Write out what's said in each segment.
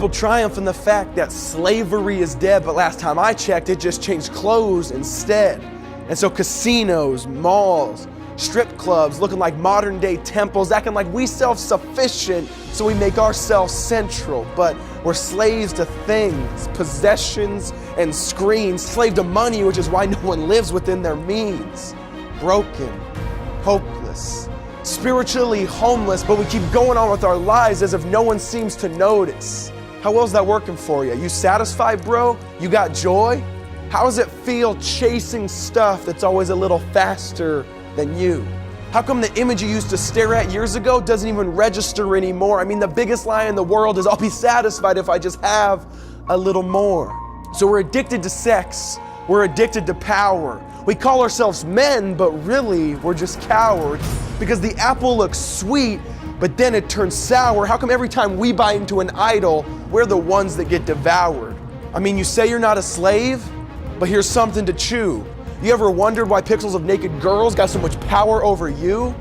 People triumph in the fact that slavery is dead, but last time I checked, it just changed clothes instead. And so casinos, malls, strip clubs looking like modern day temples, acting like we self-sufficient, so we make ourselves central. But we're slaves to things, possessions, and screens, slave to money, which is why no one lives within their means. Broken, hopeless, spiritually homeless, but we keep going on with our lives as if no one seems to notice. How well is that working for you? You satisfied, bro? You got joy? How does it feel chasing stuff that's always a little faster than you? How come the image you used to stare at years ago doesn't even register anymore? I mean, the biggest lie in the world is I'll be satisfied if I just have a little more. So we're addicted to sex. We're addicted to power. We call ourselves men, but really we're just cowards because the apple looks sweet, but then it turns sour. How come every time we buy into an idol, we're the ones that get devoured? I mean, you say you're not a slave, but here's something to chew. You ever wondered why pixels of naked girls got so much power over you?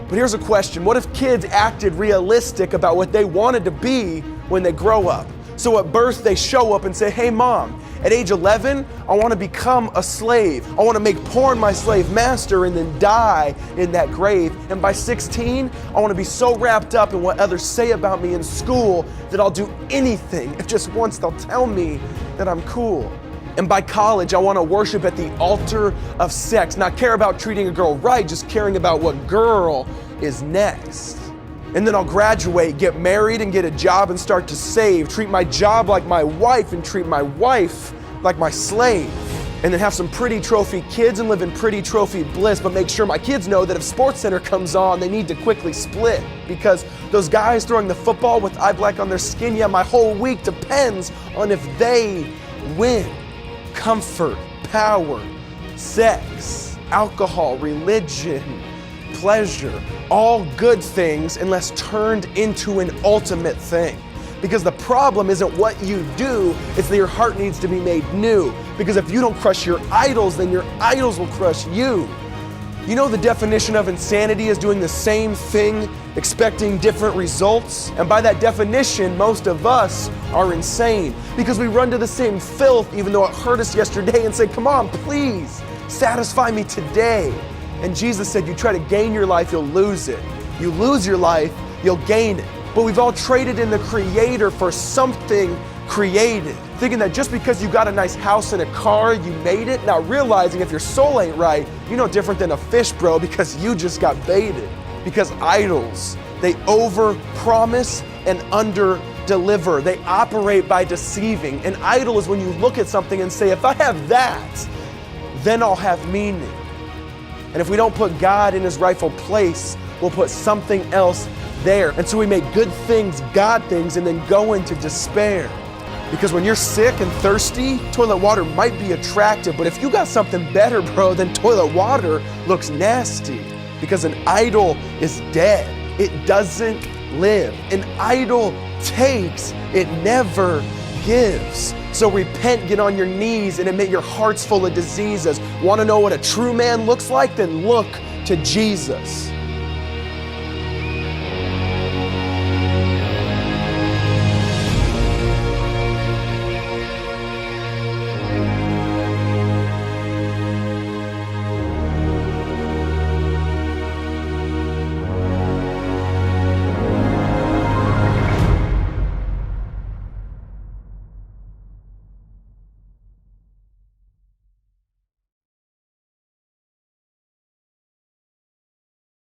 But here's a question. What if kids acted realistic about what they wanted to be when they grow up? So at birth, they show up and say, hey, Mom, at age 11, I want to become a slave. I want to make porn my slave master and then die in that grave. And by 16, I want to be so wrapped up in what others say about me in school that I'll do anything if just once they'll tell me that I'm cool. And by college, I want to worship at the altar of sex, not care about treating a girl right, just caring about what girl is next. And then I'll graduate, get married, and get a job and start to save, treat my job like my wife and treat my wife like my slave. And then have some pretty trophy kids and live in pretty trophy bliss, but make sure my kids know that if SportsCenter comes on, they need to quickly split. Because those guys throwing the football with eye black on their skin, yeah, my whole week depends on if they win. Comfort, power, sex, alcohol, religion, pleasure, all good things unless turned into an ultimate thing. Because the problem isn't what you do, it's that your heart needs to be made new. Because if you don't crush your idols, then your idols will crush you. You know the definition of insanity is doing the same thing, expecting different results? And by that definition, most of us are insane because we run to the same filth even though it hurt us yesterday and say, come on, please, satisfy me today. And Jesus said, you try to gain your life, you'll lose it. You lose your life, you'll gain it. But we've all traded in the Creator for something created, thinking that just because you got a nice house and a car, you made it, not realizing if your soul ain't right, you're no different than a fish, bro, because you just got baited. Because idols, they over-promise and under-deliver. They operate by deceiving. An idol is when you look at something and say, if I have that, then I'll have meaning. And if we don't put God in His rightful place, we'll put something else there. And so we make good things God things and then go into despair. Because when you're sick and thirsty, toilet water might be attractive, but if you got something better, bro, then toilet water looks nasty. Because an idol is dead. It doesn't live. An idol takes, it never gives. So repent, get on your knees, and admit your heart's full of diseases. Want to know what a true man looks like? Then look to Jesus.